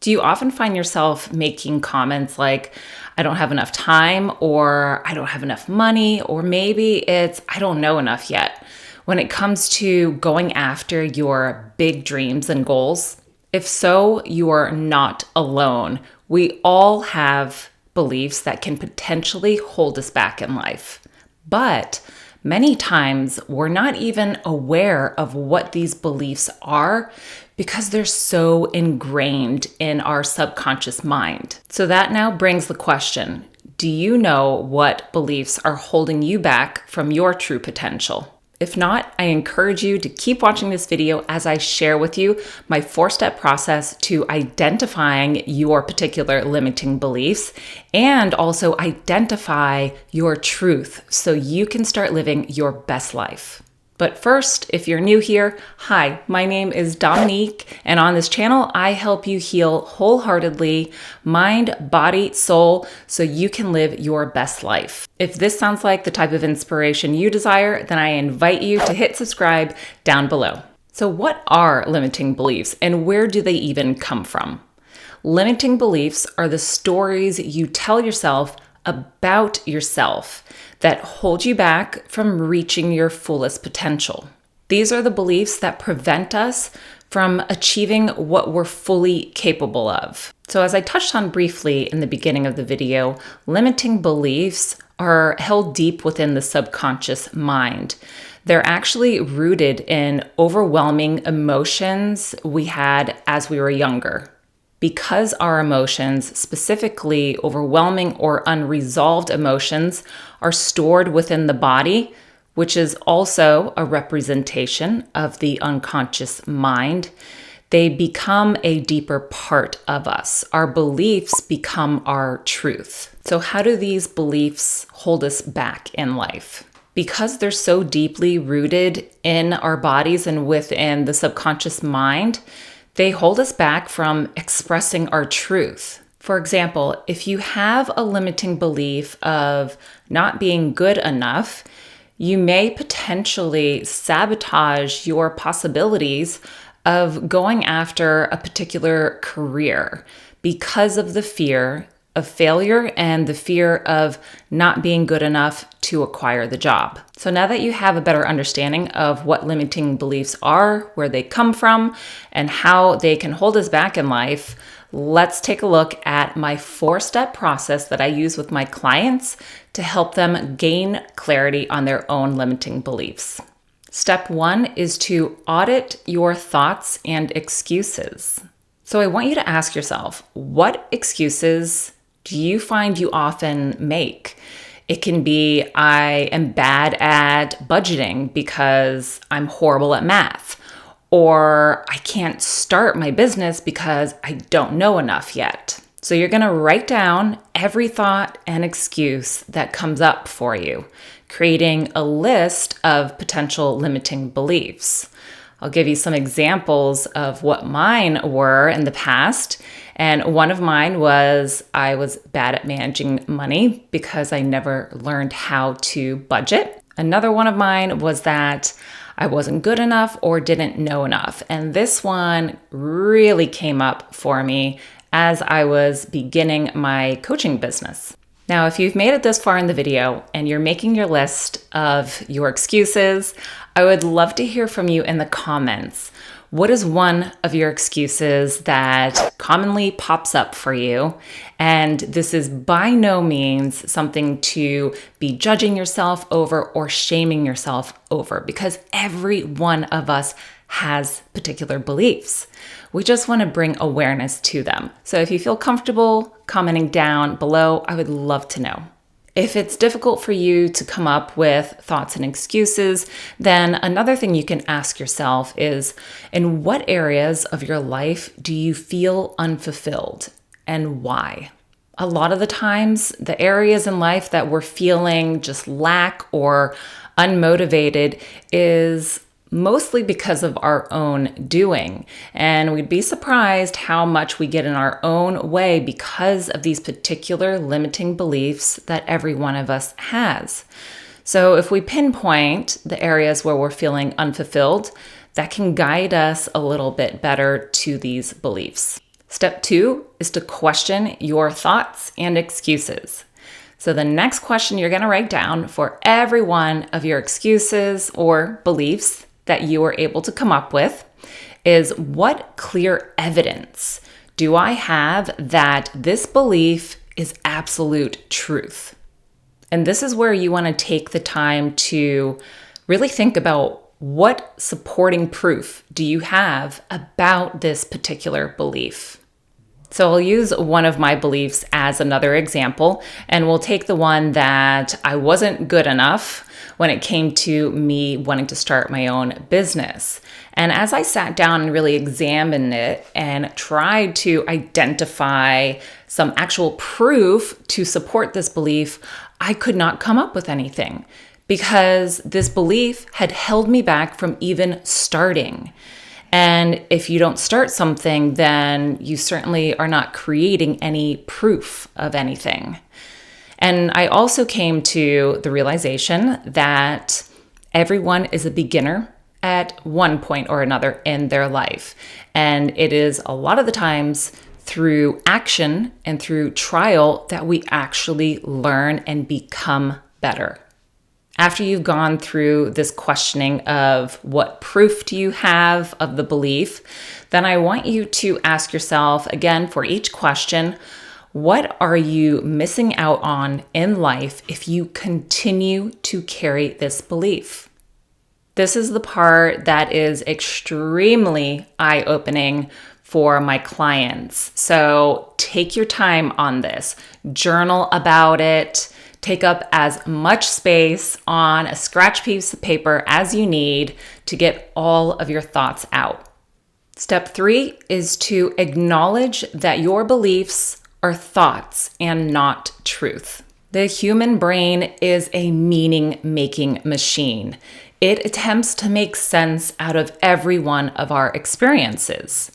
Do you often find yourself making comments like, I don't have enough time, or I don't have enough money, or maybe it's, I don't know enough yet, when it comes to going after your big dreams and goals? If so, you are not alone. We all have beliefs that can potentially hold us back in life. But many times we're not even aware of what these beliefs are because they're so ingrained in our subconscious mind. So that now brings the question, do you know what beliefs are holding you back from your true potential? If not, I encourage you to keep watching this video as I share with you my 4-step process to identifying your particular limiting beliefs and also identify your truth so you can start living your best life. But first, if you're new here, hi, my name is Dominique, and on this channel, I help you heal wholeheartedly, mind, body, soul, so you can live your best life. If this sounds like the type of inspiration you desire, then I invite you to hit subscribe down below. So what are limiting beliefs, and where do they even come from? Limiting beliefs are the stories you tell yourself about yourself that hold you back from reaching your fullest potential. These are the beliefs that prevent us from achieving what we're fully capable of. So as I touched on briefly in the beginning of the video, limiting beliefs are held deep within the subconscious mind. They're actually rooted in overwhelming emotions we had as we were younger. Because our emotions, specifically overwhelming or unresolved emotions, are stored within the body, which is also a representation of the unconscious mind, they become a deeper part of us. Our beliefs become our truth. So how do these beliefs hold us back in life? Because they're so deeply rooted in our bodies and within the subconscious mind, they hold us back from expressing our truth. For example, if you have a limiting belief of not being good enough, you may potentially sabotage your possibilities of going after a particular career because of the fear of failure and the fear of not being good enough to acquire the job. So now that you have a better understanding of what limiting beliefs are, where they come from, and how they can hold us back in life, let's take a look at my 4-step process that I use with my clients to help them gain clarity on their own limiting beliefs. Step 1 is to audit your thoughts and excuses. So I want you to ask yourself, what excuses do you find you often make? It can be, I am bad at budgeting because I'm horrible at math, or I can't start my business because I don't know enough yet. So you're going to write down every thought and excuse that comes up for you, creating a list of potential limiting beliefs. I'll give you some examples of what mine were in the past. And one of mine was I was bad at managing money because I never learned how to budget. Another one of mine was that I wasn't good enough or didn't know enough. And this one really came up for me as I was beginning my coaching business. Now, if you've made it this far in the video and you're making your list of your excuses, I would love to hear from you in the comments. What is one of your excuses that commonly pops up for you? And this is by no means something to be judging yourself over or shaming yourself over, because every one of us has particular beliefs. We just want to bring awareness to them. So if you feel comfortable commenting down below, I would love to know. If it's difficult for you to come up with thoughts and excuses, then another thing you can ask yourself is, in what areas of your life do you feel unfulfilled and why? A lot of the times, the areas in life that we're feeling just lack or unmotivated is mostly because of our own doing. And we'd be surprised how much we get in our own way because of these particular limiting beliefs that every one of us has. So if we pinpoint the areas where we're feeling unfulfilled, that can guide us a little bit better to these beliefs. Step 2 is to question your thoughts and excuses. So the next question you're going to write down for every one of your excuses or beliefs that you were able to come up with is, what clear evidence do I have that this belief is absolute truth? And this is where you want to take the time to really think about, what supporting proof do you have about this particular belief? So I'll use one of my beliefs as another example, and we'll take the one that I wasn't good enough when it came to me wanting to start my own business. And as I sat down and really examined it and tried to identify some actual proof to support this belief, I could not come up with anything, because this belief had held me back from even starting. And if you don't start something, then you certainly are not creating any proof of anything. And I also came to the realization that everyone is a beginner at one point or another in their life. And it is a lot of the times through action and through trial that we actually learn and become better. After you've gone through this questioning of what proof do you have of the belief, then I want you to ask yourself again for each question, what are you missing out on in life if you continue to carry this belief? This is the part that is extremely eye-opening for my clients. So take your time on this, journal about it. Take up as much space on a scratch piece of paper as you need to get all of your thoughts out. Step 3 is to acknowledge that your beliefs are thoughts and not truth. The human brain is a meaning-making machine. It attempts to make sense out of every one of our experiences.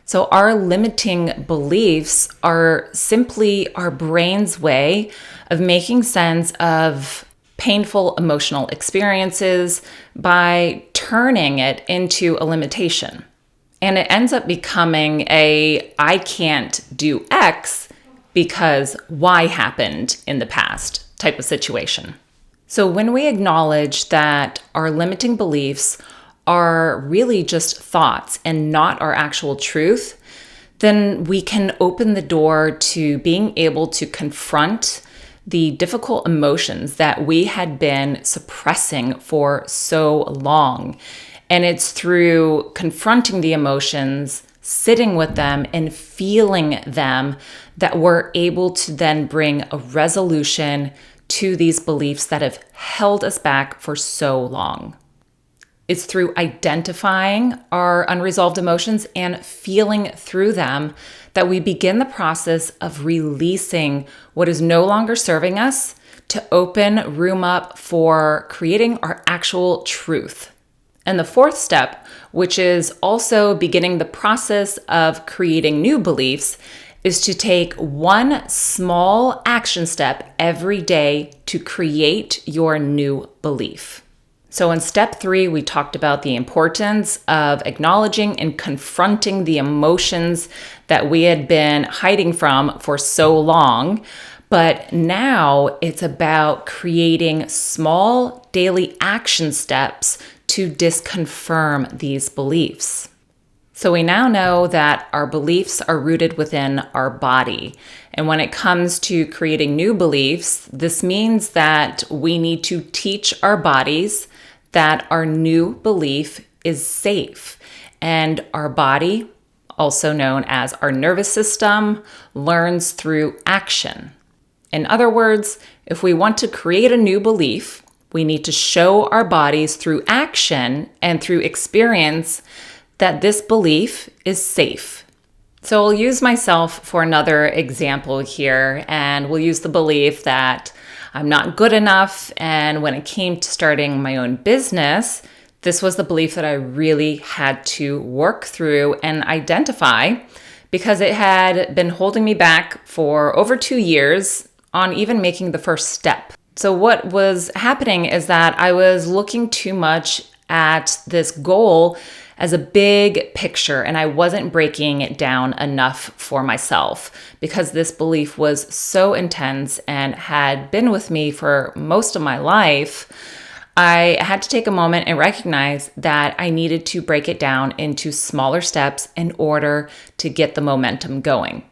So our limiting beliefs are simply our brain's way of making sense of painful emotional experiences by turning it into a limitation. And it ends up becoming a, I can't do X because Y happened in the past type of situation. So when we acknowledge that our limiting beliefs are really just thoughts and not our actual truth, then we can open the door to being able to confront the difficult emotions that we had been suppressing for so long. And it's through confronting the emotions, sitting with them and feeling them, that we're able to then bring a resolution to these beliefs that have held us back for so long. It's through identifying our unresolved emotions and feeling through them that we begin the process of releasing what is no longer serving us to open room up for creating our actual truth. And the fourth step, which is also beginning the process of creating new beliefs, is to take one small action step every day to create your new belief. So in step 3, we talked about the importance of acknowledging and confronting the emotions that we had been hiding from for so long. But now it's about creating small daily action steps to disconfirm these beliefs. So we now know that our beliefs are rooted within our body. And when it comes to creating new beliefs, this means that we need to teach our bodies that our new belief is safe. And our body, also known as our nervous system, learns through action. In other words, if we want to create a new belief, we need to show our bodies through action and through experience that this belief is safe. So I'll use myself for another example here, and we'll use the belief that I'm not good enough. And when it came to starting my own business, this was the belief that I really had to work through and identify, because it had been holding me back for over 2 years on even making the first step. So what was happening is that I was looking too much at this goal as a big picture, and I wasn't breaking it down enough for myself because this belief was so intense and had been with me for most of my life. I had to take a moment and recognize that I needed to break it down into smaller steps in order to get the momentum going.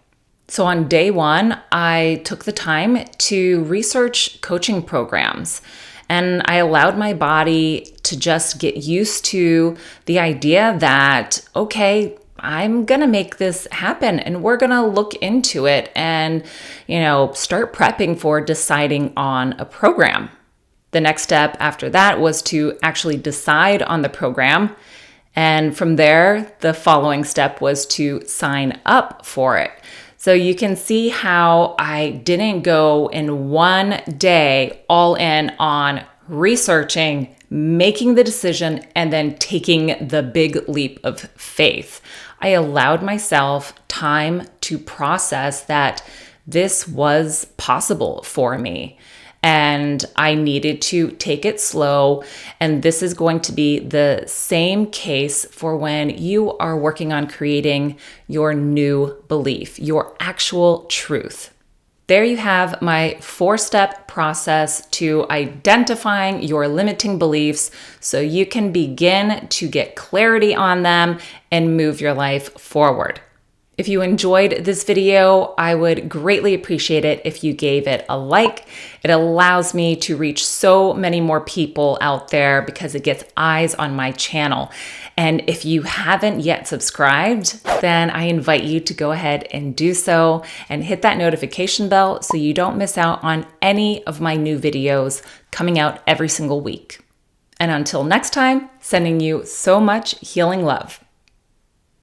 So on day one, I took the time to research coaching programs, and I allowed my body to just get used to the idea that, okay, I'm going to make this happen and we're going to look into it and, start prepping for deciding on a program. The next step after that was to actually decide on the program. And from there, the following step was to sign up for it. So you can see how I didn't go in one day all in on researching, making the decision, and then taking the big leap of faith. I allowed myself time to process that this was possible for me. And I needed to take it slow. And this is going to be the same case for when you are working on creating your new belief, your actual truth. There you have my 4-step process to identifying your limiting beliefs so you can begin to get clarity on them and move your life forward. If you enjoyed this video, I would greatly appreciate it if you gave it a like. It allows me to reach so many more people out there because it gets eyes on my channel. And if you haven't yet subscribed, then I invite you to go ahead and do so and hit that notification bell so you don't miss out on any of my new videos coming out every single week. And until next time, sending you so much healing love.